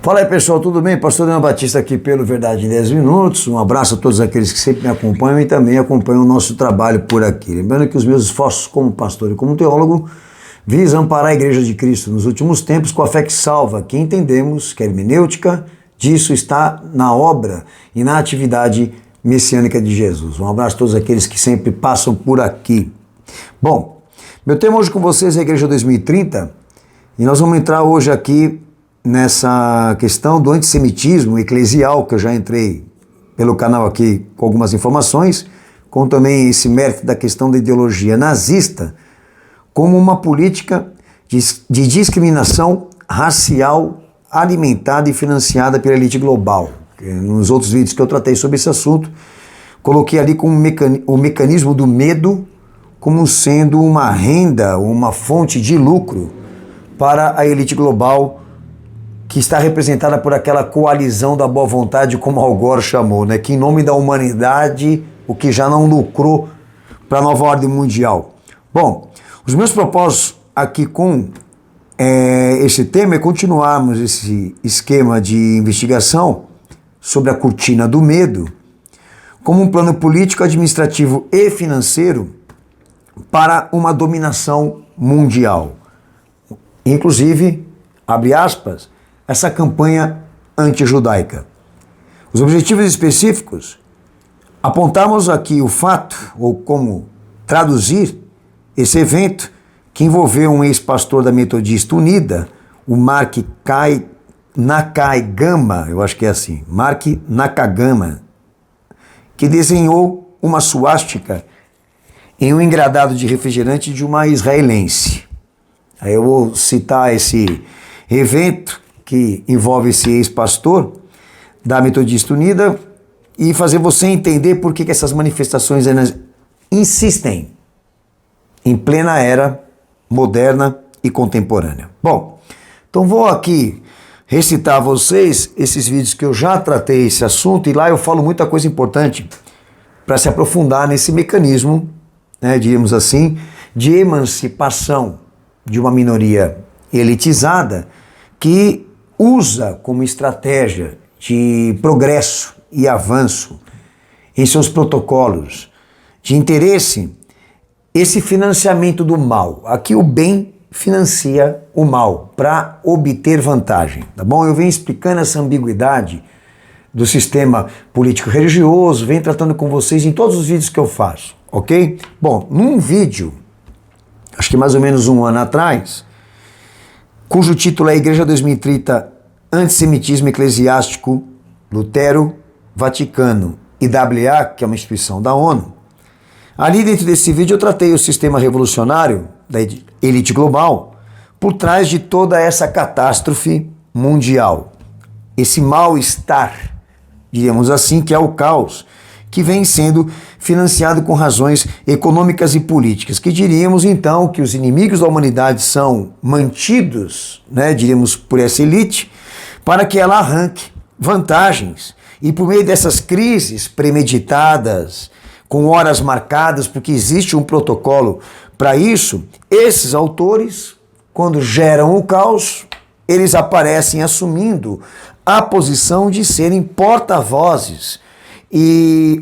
Fala aí, pessoal, tudo bem? Pastor Leandro Batista aqui pelo Verdade em 10 Minutos. Um abraço a todos aqueles que sempre me acompanham e também acompanham o nosso trabalho por aqui. Lembrando que os meus esforços como pastor e como teólogo visam amparar a Igreja de Cristo nos últimos tempos com a fé que salva, que entendemos que a hermenêutica disso está na obra e na atividade messiânica de Jesus. Um abraço a todos aqueles que sempre passam por aqui. Bom, meu tema hoje com vocês é a Igreja 2030 e nós vamos entrar hoje aqui nessa questão do antissemitismo eclesial, que eu já entrei pelo canal aqui com algumas informações, com também esse mérito da questão da ideologia nazista como uma política de discriminação racial alimentada e financiada pela elite global. Nos outros vídeos que eu tratei sobre esse assunto, coloquei ali como o mecanismo do medo como sendo uma renda, uma fonte de lucro para a elite global que está representada por aquela coalizão da boa vontade, como Al Gore chamou, né? Que em nome da humanidade, o que já não lucrou para a nova ordem mundial. Bom, os meus propósitos aqui com esse tema é continuarmos esse esquema de investigação sobre a cortina do medo como um plano político, administrativo e financeiro para uma dominação mundial. Inclusive, abre aspas, essa campanha anti-judaica. Os objetivos específicos, apontamos aqui o fato, ou como traduzir esse evento, que envolveu um ex-pastor da Metodista Unida, o Mark Nakayama, eu acho que é assim, Mark Nakayama, que desenhou uma suástica em um engradado de refrigerante de uma israelense. Aí eu vou citar esse evento que envolve esse ex-pastor da Metodista Unida e fazer você entender por que essas manifestações insistem em plena era moderna e contemporânea. Bom, então vou aqui recitar a vocês esses vídeos que eu já tratei esse assunto e lá eu falo muita coisa importante para se aprofundar nesse mecanismo, né, diríamos assim, de emancipação de uma minoria elitizada que usa como estratégia de progresso e avanço em seus protocolos de interesse esse financiamento do mal. Aqui o bem financia o mal para obter vantagem, tá bom? Eu venho explicando essa ambiguidade do sistema político-religioso, venho tratando com vocês em todos os vídeos que eu faço, ok? Bom, num vídeo, acho que mais ou menos um ano atrás, cujo título é Igreja 2030, Antissemitismo Eclesiástico, Lutero, Vaticano e WA, que é uma instituição da ONU. Ali dentro desse vídeo eu tratei o sistema revolucionário da elite global por trás de toda essa catástrofe mundial. Esse mal-estar, diríamos assim, que é o caos, que vem sendo financiado com razões econômicas e políticas, que diríamos então que os inimigos da humanidade são mantidos, né, diríamos por essa elite, para que ela arranque vantagens. E por meio dessas crises premeditadas, com horas marcadas, porque existe um protocolo para isso, esses autores, quando geram o caos, eles aparecem assumindo a posição de serem porta-vozes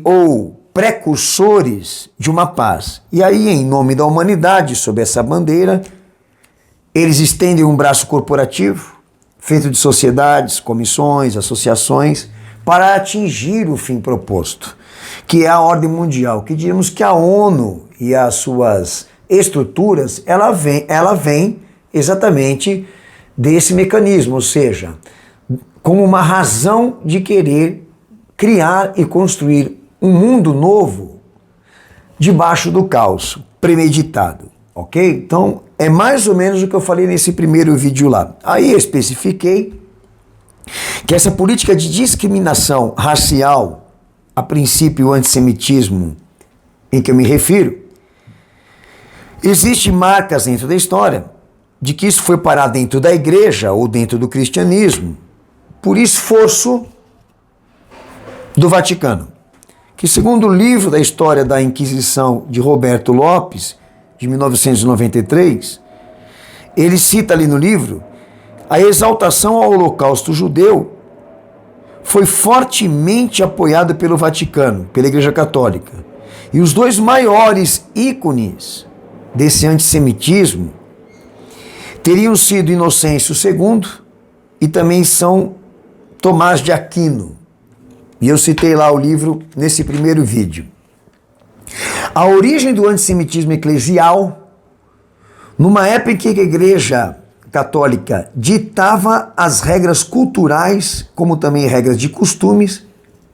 ou precursores de uma paz. E aí, em nome da humanidade, sob essa bandeira, eles estendem um braço corporativo, feito de sociedades, comissões, associações, para atingir o fim proposto, que é a ordem mundial, que diríamos que a ONU e as suas estruturas, ela vem exatamente desse mecanismo, ou seja, como uma razão de querer criar e construir um mundo novo debaixo do caos, premeditado, ok? Então, é mais ou menos o que eu falei nesse primeiro vídeo lá. Aí eu especifiquei que essa política de discriminação racial, a princípio o antissemitismo em que eu me refiro, existem marcas dentro da história de que isso foi parar dentro da igreja ou dentro do cristianismo por esforço do Vaticano, que segundo o livro da história da Inquisição de Roberto Lopes, de 1993, ele cita ali no livro a exaltação ao holocausto judeu foi fortemente apoiada pelo Vaticano, pela Igreja Católica. E os dois maiores ícones desse antissemitismo teriam sido Inocêncio II e também São Tomás de Aquino. E eu citei lá o livro nesse primeiro vídeo. A origem do antissemitismo eclesial, numa época em que a Igreja Católica ditava as regras culturais, como também regras de costumes,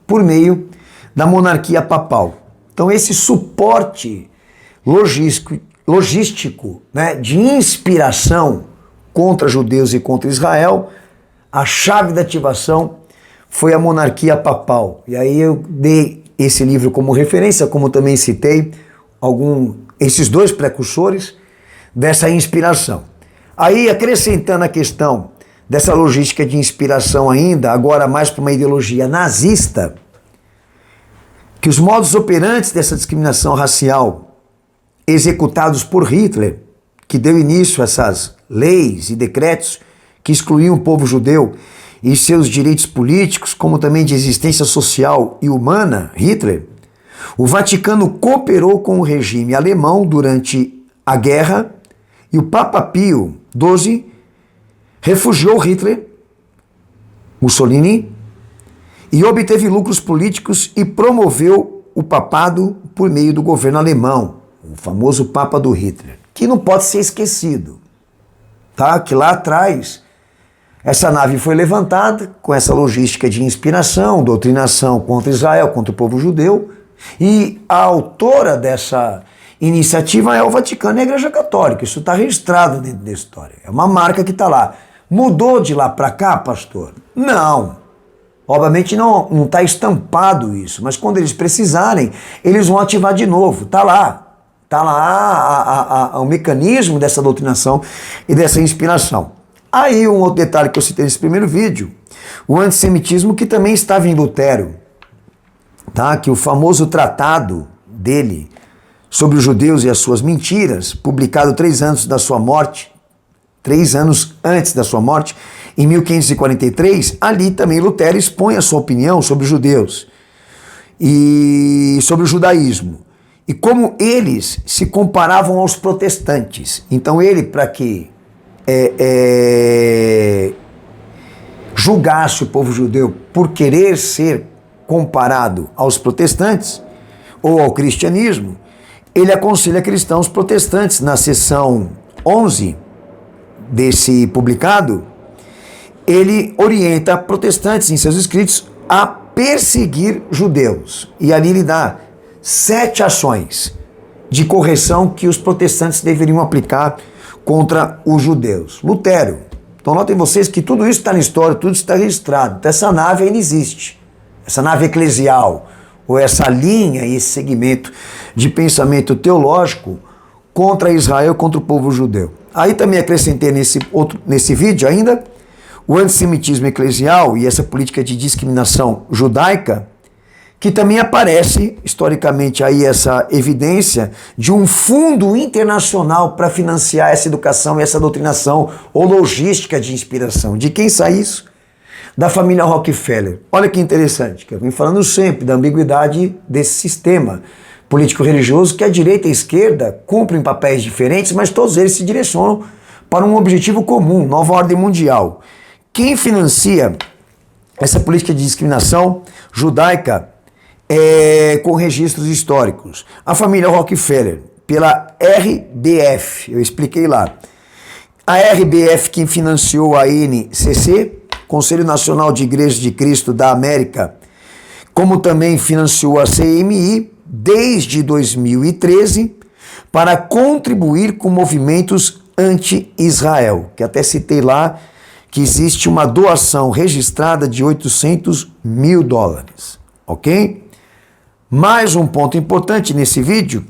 por meio da monarquia papal. Então esse suporte logístico, né, de inspiração contra judeus e contra Israel, a chave da ativação foi a monarquia papal. E aí eu dei esse livro como referência, como também citei esses dois precursores dessa inspiração. Aí, acrescentando a questão dessa logística de inspiração ainda, agora mais para uma ideologia nazista, que os modos operantes dessa discriminação racial executados por Hitler, que deu início a essas leis e decretos que excluíam o povo judeu e seus direitos políticos, como também de existência social e humana, Hitler, o Vaticano cooperou com o regime alemão durante a guerra e o Papa Pio XII refugiou Hitler, Mussolini, e obteve lucros políticos e promoveu o papado por meio do governo alemão, o famoso Papa do Hitler, que não pode ser esquecido, tá? Que lá atrás essa nave foi levantada com essa logística de inspiração, doutrinação contra Israel, contra o povo judeu, e a autora dessa iniciativa é o Vaticano e a Igreja Católica. Isso está registrado dentro da história. É uma marca que está lá. Mudou de lá para cá, pastor? Não. Obviamente não está estampado isso, mas quando eles precisarem, eles vão ativar de novo. Está lá. Está lá o mecanismo dessa doutrinação e dessa inspiração. Aí um outro detalhe que eu citei nesse primeiro vídeo, o antissemitismo que também estava em Lutero, tá? Que o famoso tratado dele sobre os judeus e as suas mentiras, publicado 3 anos da sua morte, 3 anos antes da sua morte, em 1543, ali também Lutero expõe a sua opinião sobre os judeus e sobre o judaísmo, e como eles se comparavam aos protestantes. Então ele, para que julgasse o povo judeu por querer ser comparado aos protestantes ou ao cristianismo, ele aconselha cristãos protestantes, na seção 11 desse publicado, ele orienta protestantes em seus escritos a perseguir judeus. E ali ele dá 7 ações de correção que os protestantes deveriam aplicar contra os judeus. Lutero. Então notem vocês que tudo isso está na história, tudo está registrado. Então essa nave ainda existe. Essa nave eclesial, ou essa linha e esse segmento de pensamento teológico contra Israel, contra o povo judeu. Aí também acrescentei nesse vídeo ainda o antissemitismo eclesial e essa política de discriminação judaica, que também aparece historicamente aí essa evidência de um fundo internacional para financiar essa educação e essa doutrinação ou logística de inspiração. De quem sai isso? Da família Rockefeller. Olha que interessante, que eu venho falando sempre da ambiguidade desse sistema político-religioso, que a direita e a esquerda cumprem papéis diferentes, mas todos eles se direcionam para um objetivo comum, nova ordem mundial. Quem financia essa política de discriminação judaica com registros históricos? A família Rockefeller, pela RBF, eu expliquei lá. A RBF que financiou a NCC, Conselho Nacional de Igrejas de Cristo da América, como também financiou a CMI desde 2013 para contribuir com movimentos anti-Israel, que até citei lá que existe uma doação registrada de $800 mil, ok? Mais um ponto importante nesse vídeo,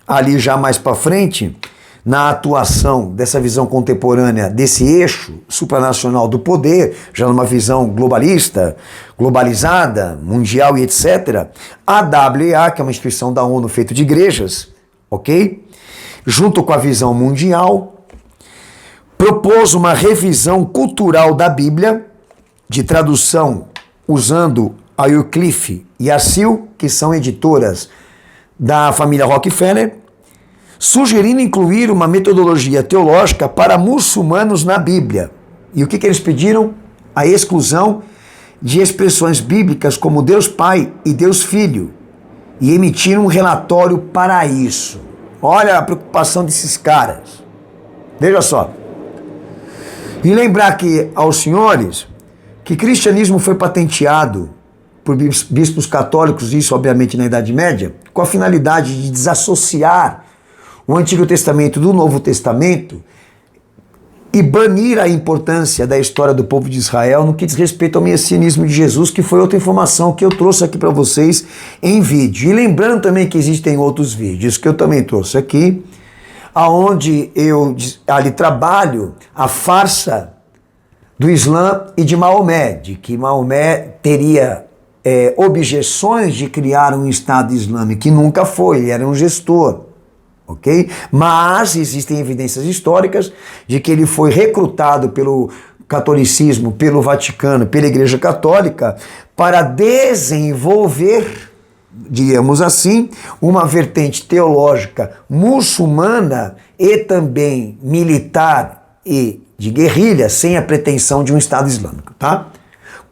ali já mais para frente, na atuação dessa visão contemporânea desse eixo supranacional do poder, já numa visão globalista, globalizada, mundial e etc., a WEA, que é uma instituição da ONU feita de igrejas, ok? Junto com a visão mundial, propôs uma revisão cultural da Bíblia, de tradução usando a Wycliffe e a Seal, que são editoras da família Rockefeller, sugerindo incluir uma metodologia teológica para muçulmanos na Bíblia. E o que eles pediram? A exclusão de expressões bíblicas como Deus Pai e Deus Filho, e emitiram um relatório para isso. Olha a preocupação desses caras. Veja só. E lembrar que aos senhores que cristianismo foi patenteado por bispos católicos, isso obviamente na Idade Média, com a finalidade de desassociar o Antigo Testamento do Novo Testamento e banir a importância da história do povo de Israel no que diz respeito ao messianismo de Jesus, que foi outra informação que eu trouxe aqui para vocês em vídeo. E lembrando também que existem outros vídeos que eu também trouxe aqui, aonde eu ali trabalho a farsa do Islã e de Maomé, de que Maomé teria objeções de criar um Estado Islâmico, que nunca foi, ele era um gestor. Ok? Mas existem evidências históricas de que ele foi recrutado pelo catolicismo, pelo Vaticano, pela Igreja Católica, para desenvolver, diríamos assim, uma vertente teológica muçulmana e também militar e de guerrilha, sem a pretensão de um Estado Islâmico, tá?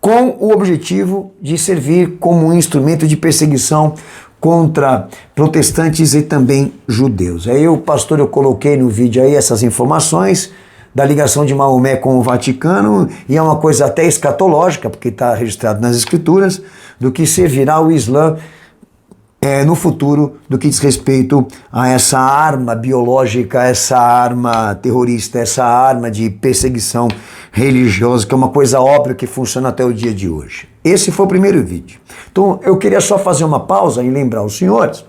Com o objetivo de servir como um instrumento de perseguição contra protestantes e também judeus. Aí pastor, eu coloquei no vídeo aí essas informações da ligação de Maomé com o Vaticano, e é uma coisa até escatológica, porque está registrado nas escrituras, do que servirá o Islã no futuro, do que diz respeito a essa arma biológica, essa arma terrorista, essa arma de perseguição religiosa, que é uma coisa óbvia que funciona até o dia de hoje. Esse foi o primeiro vídeo. Então eu queria só fazer uma pausa e lembrar aos senhores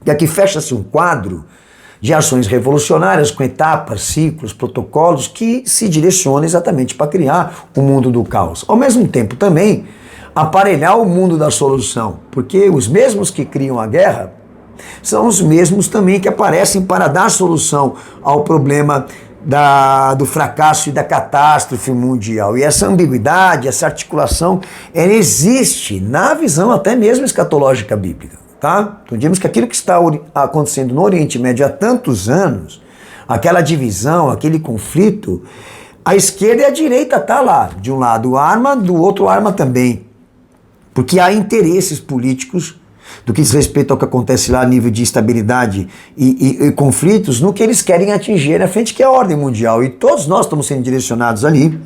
que aqui fecha-se um quadro de ações revolucionárias com etapas, ciclos, protocolos que se direcionam exatamente para criar o mundo do caos. Ao mesmo tempo também aparelhar o mundo da solução, porque os mesmos que criam a guerra são os mesmos também que aparecem para dar solução ao problema do fracasso e da catástrofe mundial. E essa ambiguidade, essa articulação, ela existe na visão até mesmo escatológica bíblica. Tá? Então dizemos que aquilo que está acontecendo no Oriente Médio há tantos anos, aquela divisão, aquele conflito, a esquerda e a direita tá lá. De um lado arma, do outro arma também. Porque há interesses políticos do que diz respeito ao que acontece lá a nível de estabilidade e conflitos, no que eles querem atingir na frente, que é a ordem mundial. E todos nós estamos sendo direcionados ali,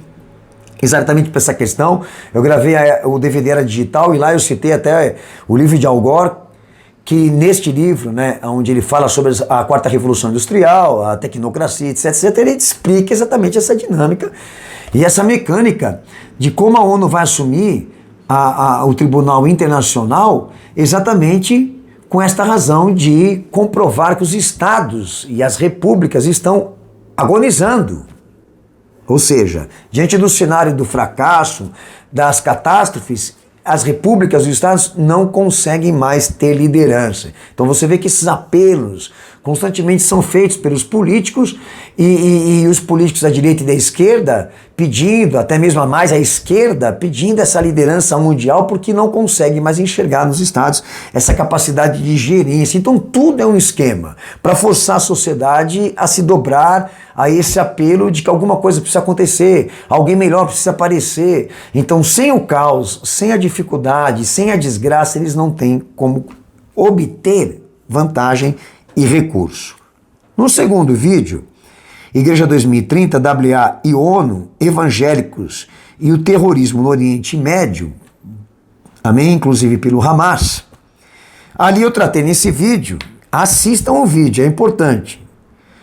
exatamente para essa questão. Eu gravei o DVD era digital, e lá eu citei até o livro de Al Gore, que neste livro, né, onde ele fala sobre a quarta revolução industrial, a tecnocracia, etc., ele explica exatamente essa dinâmica e essa mecânica de como a ONU vai assumir o Tribunal Internacional exatamente com esta razão de comprovar que os estados e as repúblicas estão agonizando. Ou seja, diante do cenário do fracasso, das catástrofes, as repúblicas e os estados não conseguem mais ter liderança. Então você vê que esses apelos constantemente são feitos pelos políticos e os políticos da direita e da esquerda pedindo, até mesmo a mais a esquerda, pedindo essa liderança mundial porque não conseguem mais enxergar nos estados essa capacidade de gerência. Então tudo é um esquema para forçar a sociedade a se dobrar a esse apelo de que alguma coisa precisa acontecer, alguém melhor precisa aparecer. Então sem o caos, sem a dificuldade, sem a desgraça, eles não têm como obter vantagem e recurso. No segundo vídeo, Igreja 2030, WA e ONU, evangélicos e o terrorismo no Oriente Médio, amém? Inclusive pelo Hamas. Ali eu tratei nesse vídeo, assistam o vídeo, é importante.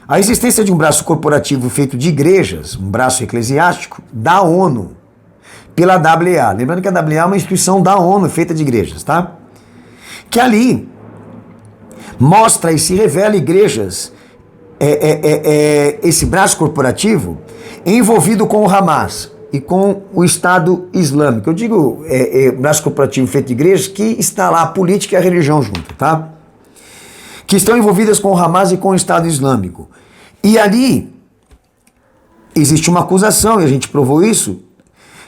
A existência de um braço corporativo feito de igrejas, um braço eclesiástico, da ONU, pela WA. Lembrando que a WA é uma instituição da ONU feita de igrejas, tá? Que ali mostra e se revela igrejas, esse braço corporativo envolvido com o Hamas e com o Estado Islâmico. Eu digo braço corporativo feito de igrejas que está lá a política e a religião junto, tá? Que estão envolvidas com o Hamas e com o Estado Islâmico. E ali existe uma acusação, e a gente provou isso,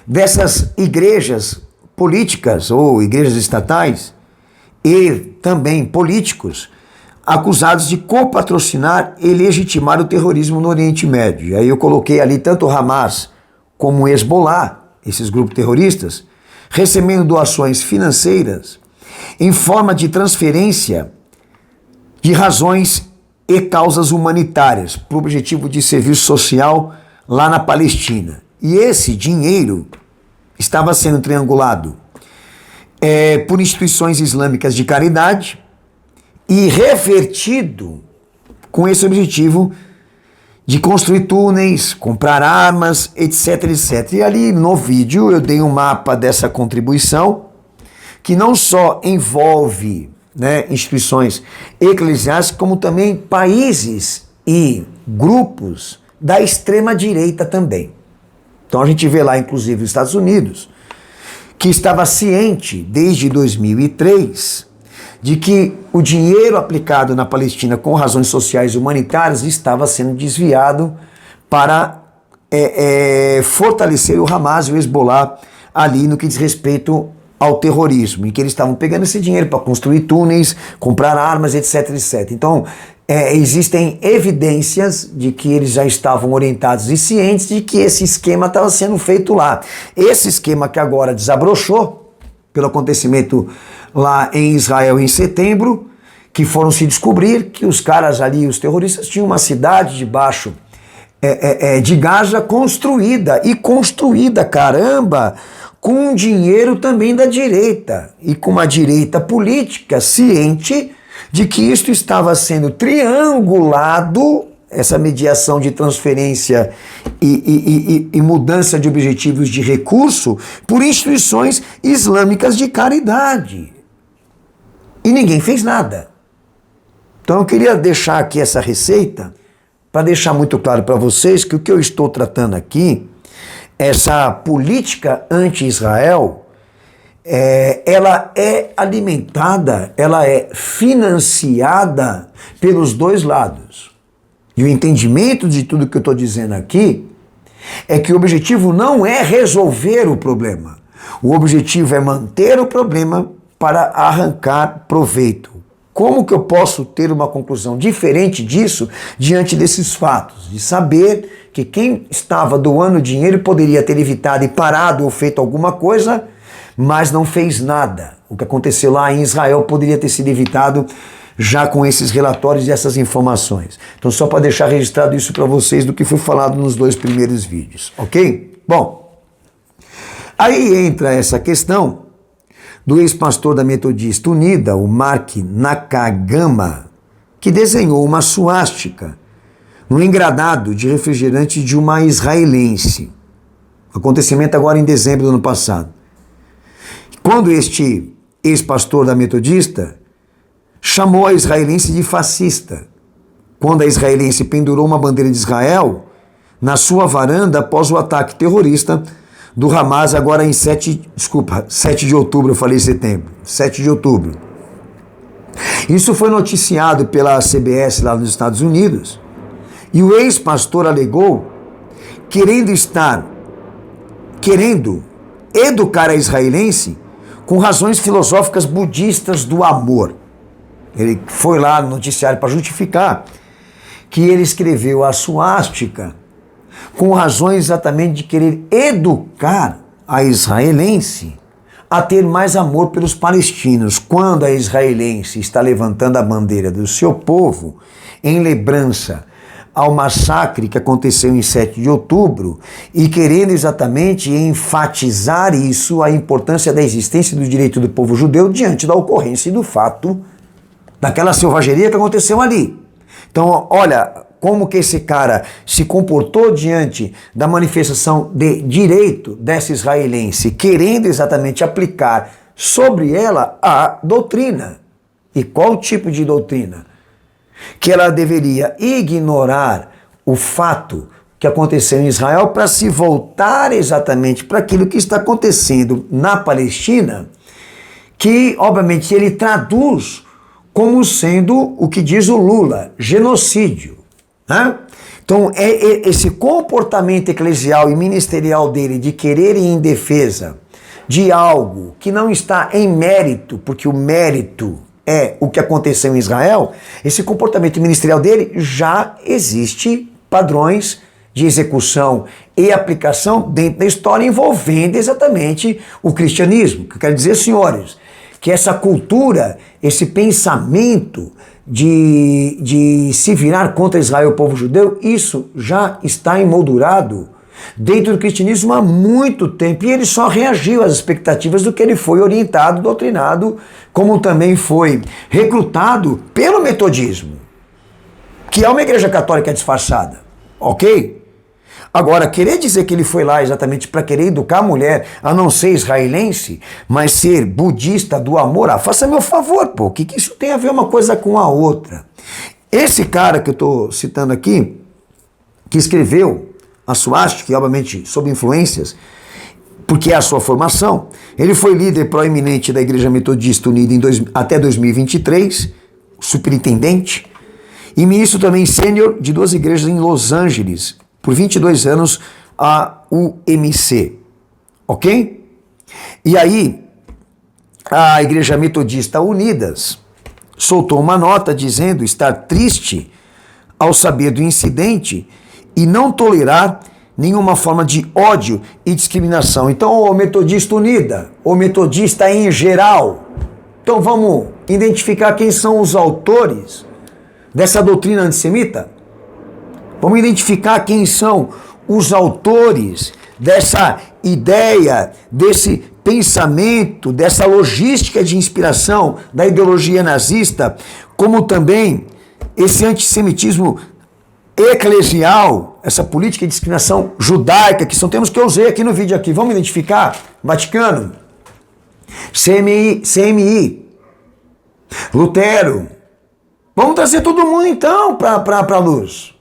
dessas igrejas políticas ou igrejas estatais e também políticos acusados de copatrocinar e legitimar o terrorismo no Oriente Médio. E aí eu coloquei ali tanto o Hamas como o Hezbollah, esses grupos terroristas, recebendo doações financeiras em forma de transferência de razões e causas humanitárias, para o objetivo de serviço social lá na Palestina. E esse dinheiro estava sendo triangulado por instituições islâmicas de caridade e revertido com esse objetivo de construir túneis, comprar armas, etc, etc. E ali no vídeo eu dei um mapa dessa contribuição, que não só envolve, né, instituições eclesiásticas, como também países e grupos da extrema-direita também. Então a gente vê lá, inclusive, os Estados Unidos, que estava ciente desde 2003 de que o dinheiro aplicado na Palestina com razões sociais e humanitárias estava sendo desviado para fortalecer o Hamas e o Hezbollah ali no que diz respeito ao terrorismo, em que eles estavam pegando esse dinheiro para construir túneis, comprar armas, etc, etc. Então, existem evidências de que eles já estavam orientados e cientes de que esse esquema estava sendo feito lá. Esse esquema que agora desabrochou pelo acontecimento lá em Israel em setembro, que foram se descobrir que os caras ali, os terroristas, tinham uma cidade debaixo de Gaza construída, caramba, com dinheiro também da direita, e com uma direita política ciente de que isto estava sendo triangulado, essa mediação de transferência e mudança de objetivos de recurso, por instituições islâmicas de caridade. E ninguém fez nada. Então eu queria deixar aqui essa receita, para deixar muito claro para vocês que o que eu estou tratando aqui, essa política anti-Israel, ela é alimentada, ela é financiada pelos dois lados. E o entendimento de tudo que eu estou dizendo aqui é que o objetivo não é resolver o problema. O objetivo é manter o problema para arrancar proveito. Como que eu posso ter uma conclusão diferente disso diante desses fatos? De saber que quem estava doando dinheiro poderia ter evitado e parado ou feito alguma coisa, mas não fez nada. O que aconteceu lá em Israel poderia ter sido evitado já com esses relatórios e essas informações. Então, só para deixar registrado isso para vocês do que foi falado nos 2 primeiros vídeos, ok? Bom, aí entra essa questão do ex-pastor da Metodista Unida, o Mark Nakagama, que desenhou uma suástica no engradado de refrigerante de uma israelense. Acontecimento agora em dezembro do ano passado. Quando este ex-pastor da Metodista chamou a israelense de fascista, quando a israelense pendurou uma bandeira de Israel na sua varanda após o ataque terrorista do Hamas, agora em 7 de outubro, eu falei setembro, 7 de outubro. Isso foi noticiado pela CBS lá nos Estados Unidos, e o ex-pastor alegou querendo educar a israelense com razões filosóficas budistas do amor. Ele foi lá no noticiário para justificar que ele escreveu a suástica com razões exatamente de querer educar a israelense a ter mais amor pelos palestinos. Quando a israelense está levantando a bandeira do seu povo em lembrança ao massacre que aconteceu em 7 de outubro e querendo exatamente enfatizar isso, a importância da existência do direito do povo judeu diante da ocorrência e do fato daquela selvageria que aconteceu ali. Então, olha como que esse cara se comportou diante da manifestação de direito dessa israelense, querendo exatamente aplicar sobre ela a doutrina. E qual tipo de doutrina? Que ela deveria ignorar o fato que aconteceu em Israel para se voltar exatamente para aquilo que está acontecendo na Palestina, que, obviamente, ele traduz como sendo o que diz o Lula, genocídio. Então, esse comportamento eclesial e ministerial dele de querer ir em defesa de algo que não está em mérito, porque o mérito é o que aconteceu em Israel, esse comportamento ministerial dele já existe padrões de execução e aplicação dentro da história envolvendo exatamente o cristianismo. Que eu quero dizer, senhores, que essa cultura, esse pensamento de se virar contra Israel, o povo judeu, isso já está emoldurado dentro do cristianismo há muito tempo, e ele só reagiu às expectativas do que ele foi orientado, doutrinado, como também foi recrutado pelo metodismo, que é uma igreja católica disfarçada, ok? Agora, querer dizer que ele foi lá exatamente para querer educar a mulher a não ser israelense, mas ser budista do amor, faça meu favor, pô, o que isso tem a ver uma coisa com a outra? Esse cara que eu estou citando aqui, que escreveu a suástica, obviamente sob influências, porque é a sua formação, ele foi líder proeminente da Igreja Metodista Unida até 2023, superintendente, e ministro também sênior de 2 igrejas em Los Angeles, por 22 anos, a UMC, ok? E aí, a Igreja Metodista Unidas soltou uma nota dizendo estar triste ao saber do incidente e não tolerar nenhuma forma de ódio e discriminação. Então, o Metodista Unida, o metodista em geral, então vamos identificar quem são os autores dessa doutrina antissemita? Vamos identificar quem são os autores dessa ideia, desse pensamento, dessa logística de inspiração da ideologia nazista, como também esse antissemitismo eclesial, essa política de discriminação judaica, que são termos que eu usei aqui no vídeo aqui. Vamos identificar? Vaticano, CMI, Lutero. Vamos trazer todo mundo então para a luz.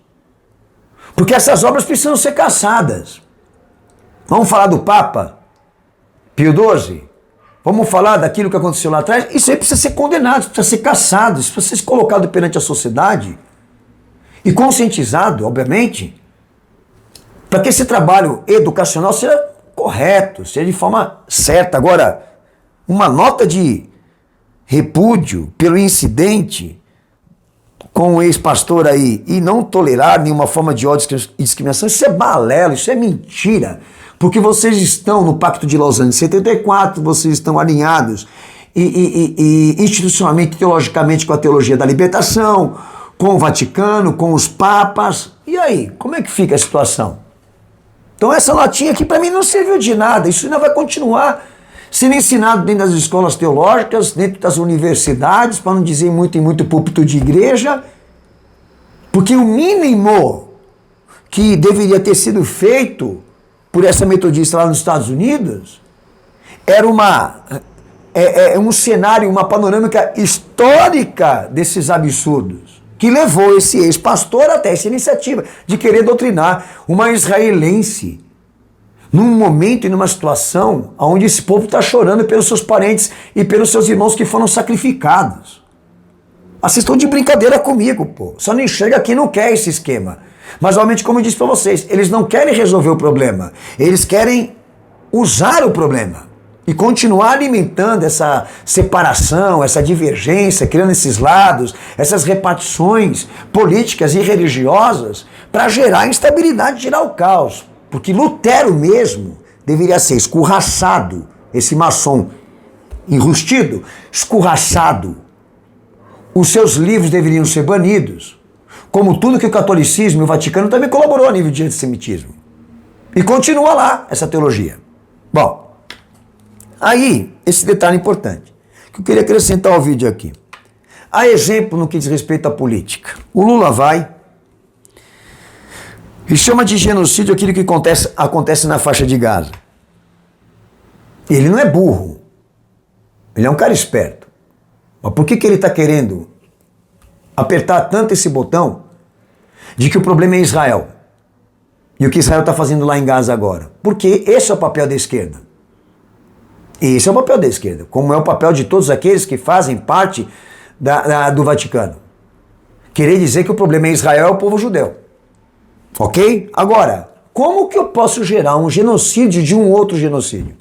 Porque essas obras precisam ser caçadas. Vamos falar do Papa Pio XII? Vamos falar daquilo que aconteceu lá atrás? Isso aí precisa ser condenado, isso precisa ser caçado, isso precisa ser colocado perante a sociedade e conscientizado, obviamente, para que esse trabalho educacional seja correto, seja de forma certa. Agora, uma nota de repúdio pelo incidente com o ex-pastor aí e não tolerar nenhuma forma de ódio e discriminação, isso é balela, isso é mentira. Porque vocês estão no Pacto de Lausanne de 74, vocês estão alinhados e institucionalmente, teologicamente, com a teologia da libertação, com o Vaticano, com os papas. E aí, como é que fica a situação? Então essa notinha aqui para mim não serviu de nada, isso ainda vai continuar sendo ensinado dentro das escolas teológicas, dentro das universidades, para não dizer muito em muito púlpito de igreja, porque o mínimo que deveria ter sido feito por essa metodista lá nos Estados Unidos era um cenário, uma panorâmica histórica desses absurdos, que levou esse ex-pastor até essa iniciativa de querer doutrinar uma israelense num momento e numa situação onde esse povo está chorando pelos seus parentes e pelos seus irmãos que foram sacrificados. Vocês estão de brincadeira comigo, pô. Só não enxerga quem não quer esse esquema. Mas, obviamente, como eu disse para vocês, eles não querem resolver o problema. Eles querem usar o problema e continuar alimentando essa separação, essa divergência, criando esses lados, essas repartições políticas e religiosas para gerar instabilidade, gerar o caos. Porque Lutero mesmo deveria ser escorraçado, esse maçom enrustido, escorraçado. Os seus livros deveriam ser banidos, como tudo que o catolicismo e o Vaticano também colaborou a nível de antissemitismo. E continua lá essa teologia. Bom, aí, esse detalhe importante, que eu queria acrescentar ao vídeo aqui. Há exemplo no que diz respeito à política. O Lula vai e chama de genocídio aquilo que acontece na faixa de Gaza. Ele não é burro. Ele é um cara esperto. Mas por que ele está querendo apertar tanto esse botão de que o problema é Israel? E o que Israel está fazendo lá em Gaza agora? Porque esse é o papel da esquerda. Esse é o papel da esquerda. Como é o papel de todos aqueles que fazem parte do Vaticano. Querer dizer que o problema é Israel é o povo judeu. Ok? Agora, como que eu posso gerar um genocídio de um outro genocídio?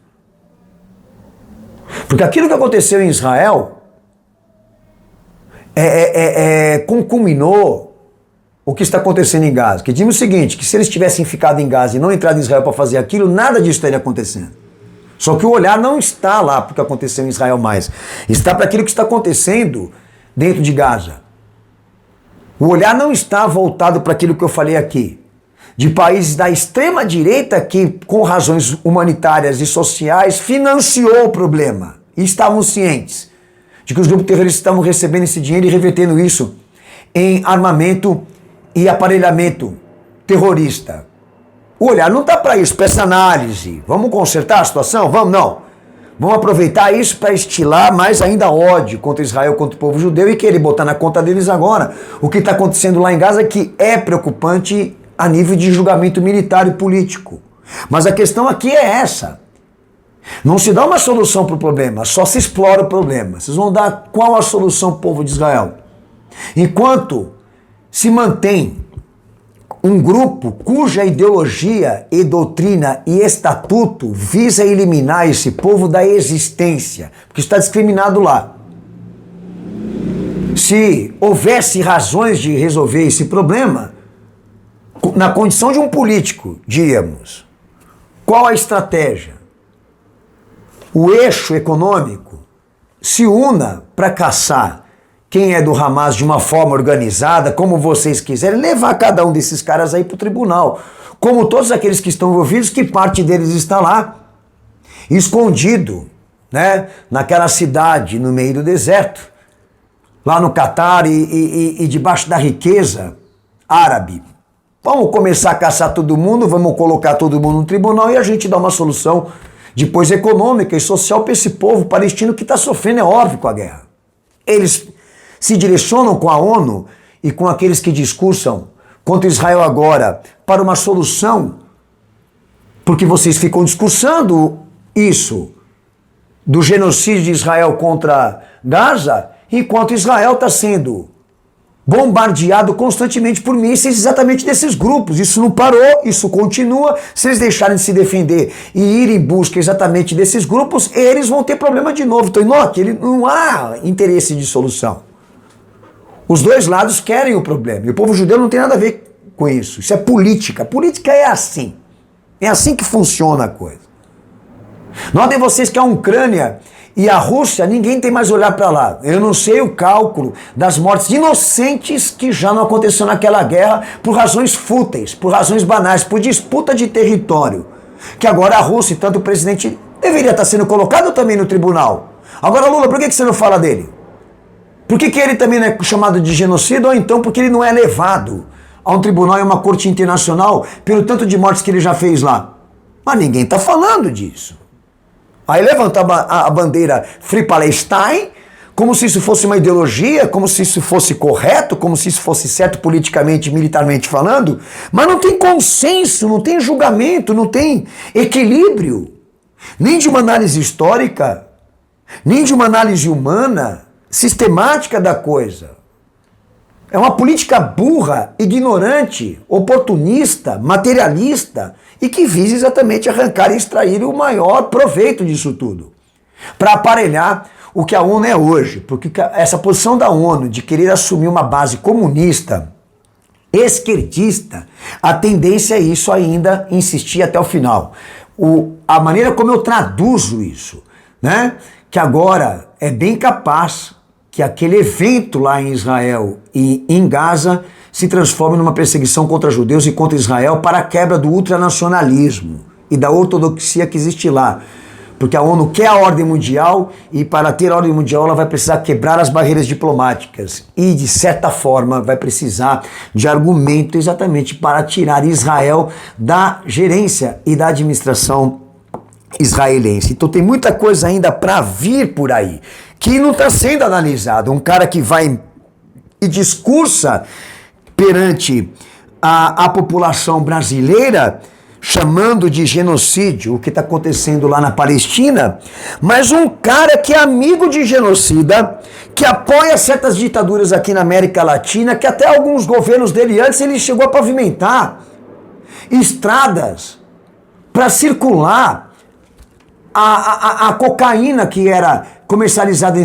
Porque aquilo que aconteceu em Israel conculminou o que está acontecendo em Gaza. Que diz o seguinte, que se eles tivessem ficado em Gaza e não entrado em Israel para fazer aquilo, nada disso estaria acontecendo. Só que o olhar não está lá para o que aconteceu em Israel mais. Está para aquilo que está acontecendo dentro de Gaza. O olhar não está voltado para aquilo que eu falei aqui. De países da extrema-direita que, com razões humanitárias e sociais, financiou o problema. E estavam cientes de que os grupos terroristas estavam recebendo esse dinheiro e revertendo isso em armamento e aparelhamento terrorista. O olhar não está para isso, para essa análise. Vamos consertar a situação? Vamos, não. Vamos aproveitar isso para estilar mais ainda ódio contra Israel, contra o povo judeu e querer botar na conta deles agora o que está acontecendo lá em Gaza, que é preocupante a nível de julgamento militar e político. Mas a questão aqui é essa. Não se dá uma solução para o problema, só se explora o problema. Vocês vão dar qual a solução para o povo de Israel? Enquanto se mantém um grupo cuja ideologia e doutrina e estatuto visa eliminar esse povo da existência, porque está discriminado lá. Se houvesse razões de resolver esse problema, na condição de um político, diríamos, qual a estratégia? O eixo econômico se una para caçar quem é do Hamas de uma forma organizada, como vocês quiserem, levar cada um desses caras aí para o tribunal. Como todos aqueles que estão envolvidos, que parte deles está lá, escondido, né, naquela cidade no meio do deserto, lá no Catar e debaixo da riqueza árabe. Vamos começar a caçar todo mundo, vamos colocar todo mundo no tribunal e a gente dá uma solução depois econômica e social para esse povo palestino que está sofrendo, é óbvio, com a guerra. Eles se direcionam com a ONU e com aqueles que discursam contra Israel agora para uma solução, porque vocês ficam discursando isso, do genocídio de Israel contra Gaza, enquanto Israel está sendo bombardeado constantemente por mísseis exatamente desses grupos. Isso não parou, isso continua. Se eles deixarem de se defender e ir em busca exatamente desses grupos, eles vão ter problema de novo. Então, não há interesse de solução. Os dois lados querem o problema. E o povo judeu não tem nada a ver com isso. Isso é política. Política é assim. É assim que funciona a coisa. Notem vocês que a Ucrânia e a Rússia, ninguém tem mais olhar para lá. Eu não sei o cálculo das mortes inocentes que já não aconteceu naquela guerra por razões fúteis, por razões banais, por disputa de território. Que agora a Rússia, e tanto o presidente, deveria estar sendo colocado também no tribunal. Agora, Lula, por que você não fala dele? Por que ele também não é chamado de genocida? Ou então porque ele não é levado a um tribunal e uma corte internacional pelo tanto de mortes que ele já fez lá? Mas ninguém está falando disso. Aí levanta a bandeira Free Palestine, como se isso fosse uma ideologia, como se isso fosse correto, como se isso fosse certo politicamente, militarmente falando, mas não tem consenso, não tem julgamento, não tem equilíbrio, nem de uma análise histórica, nem de uma análise humana, sistemática da coisa. É uma política burra, ignorante, oportunista, materialista e que visa exatamente arrancar e extrair o maior proveito disso tudo. Para aparelhar o que a ONU é hoje. Porque essa posição da ONU de querer assumir uma base comunista, esquerdista, a tendência é isso ainda insistir até o final. A maneira como eu traduzo isso, né? Que agora é bem capaz que aquele evento lá em Israel e em Gaza se transforme numa perseguição contra judeus e contra Israel para a quebra do ultranacionalismo e da ortodoxia que existe lá. Porque a ONU quer a ordem mundial e para ter a ordem mundial ela vai precisar quebrar as barreiras diplomáticas e, de certa forma, vai precisar de argumento exatamente para tirar Israel da gerência e da administração israelense. Então tem muita coisa ainda para vir por aí que não está sendo analisado. Um cara que vai e discursa perante a população brasileira chamando de genocídio o que está acontecendo lá na Palestina, mas um cara que é amigo de genocida, que apoia certas ditaduras aqui na América Latina, que até alguns governos dele antes ele chegou a pavimentar. estradas para circular a cocaína que era comercializada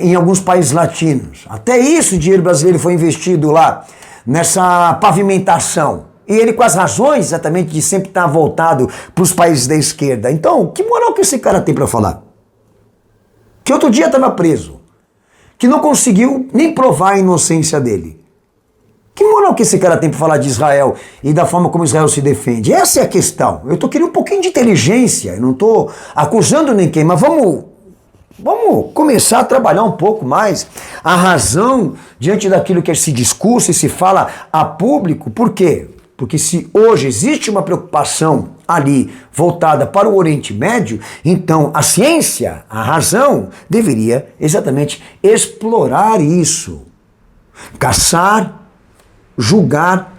em alguns países latinos. Até isso o dinheiro brasileiro foi investido lá, nessa pavimentação. E ele com as razões exatamente de sempre estar voltado para os países da esquerda. Então, que moral que esse cara tem para falar? Que outro dia estava preso, que não conseguiu nem provar a inocência dele. Que moral que esse cara tem para falar de Israel e da forma como Israel se defende? Essa é a questão. Eu estou querendo um pouquinho de inteligência, eu não estou acusando ninguém, mas vamos começar a trabalhar um pouco mais a razão diante daquilo que se discursa e se fala a público. Por quê? Porque se hoje existe uma preocupação ali voltada para o Oriente Médio, então a ciência, a razão, deveria exatamente explorar isso. Caçar, julgar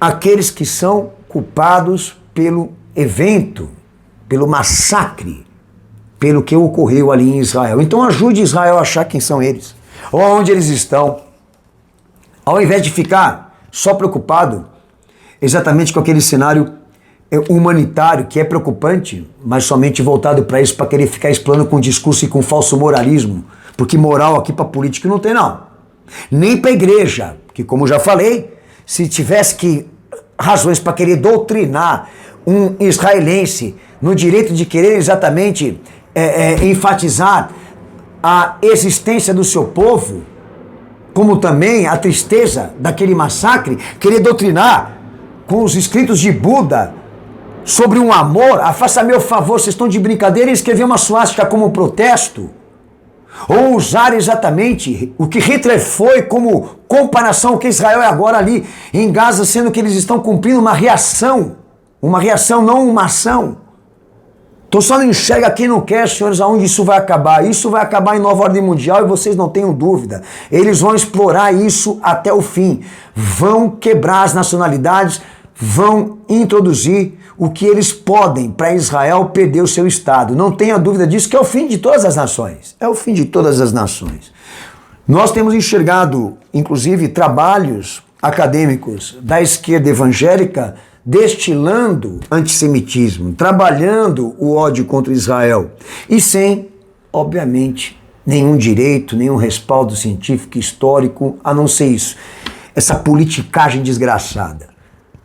aqueles que são culpados pelo evento, pelo massacre, pelo que ocorreu ali em Israel. Então ajude Israel a achar quem são eles, ou onde eles estão, ao invés de ficar só preocupado exatamente com aquele cenário humanitário que é preocupante, mas somente voltado para isso, para querer ficar explorando com discurso e com falso moralismo, porque moral aqui para político não tem não, nem para igreja, que como já falei, se tivesse que razões para querer doutrinar um israelense no direito de querer exatamente enfatizar a existência do seu povo, como também a tristeza daquele massacre, querer doutrinar com os escritos de Buda sobre um amor, faça meu favor, vocês estão de brincadeira e escrever uma suástica como um protesto, ou usar exatamente o que Hitler foi como comparação ao que Israel é agora ali em Gaza, sendo que eles estão cumprindo uma reação não uma ação. Então só não enxerga quem não quer, senhores, aonde isso vai acabar. Isso vai acabar em nova ordem mundial e vocês não tenham dúvida. Eles vão explorar isso até o fim. Vão quebrar as nacionalidades, vão introduzir o que eles podem para Israel perder o seu Estado. Não tenha dúvida disso, que é o fim de todas as nações. É o fim de todas as nações. Nós temos enxergado, inclusive, trabalhos acadêmicos da esquerda evangélica destilando antissemitismo, trabalhando o ódio contra Israel e sem, obviamente, nenhum direito, nenhum respaldo científico, histórico, a não ser isso. Essa politicagem desgraçada.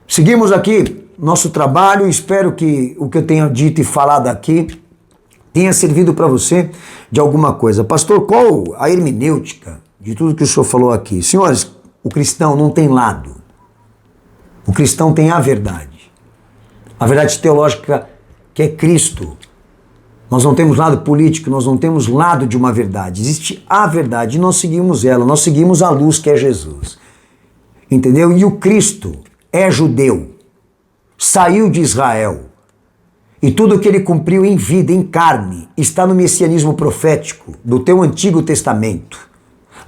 Seguimos aqui nosso trabalho, espero que o que eu tenha dito e falado aqui tenha servido para você de alguma coisa. Pastor, qual a hermenêutica de tudo que o senhor falou aqui? Senhores, o cristão não tem lado. O cristão tem a verdade teológica que é Cristo. Nós não temos lado político, nós não temos lado de uma verdade. Existe a verdade e nós seguimos ela, nós seguimos a luz que é Jesus. Entendeu? E o Cristo é judeu, saiu de Israel e tudo que ele cumpriu em vida, em carne, está no messianismo profético do teu Antigo Testamento.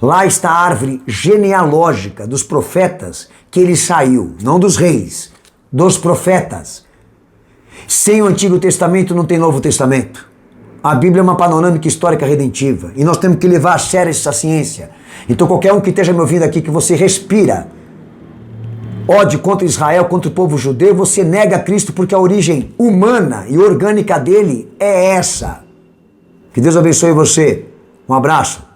Lá está a árvore genealógica dos profetas que ele saiu, não dos reis, dos profetas. Sem o Antigo Testamento não tem Novo Testamento. A Bíblia é uma panorâmica histórica redentiva e nós temos que levar a sério essa ciência. Então qualquer um que esteja me ouvindo aqui, que você respira ódio contra Israel, contra o povo judeu, você nega Cristo porque a origem humana e orgânica dele é essa. Que Deus abençoe você. Um abraço.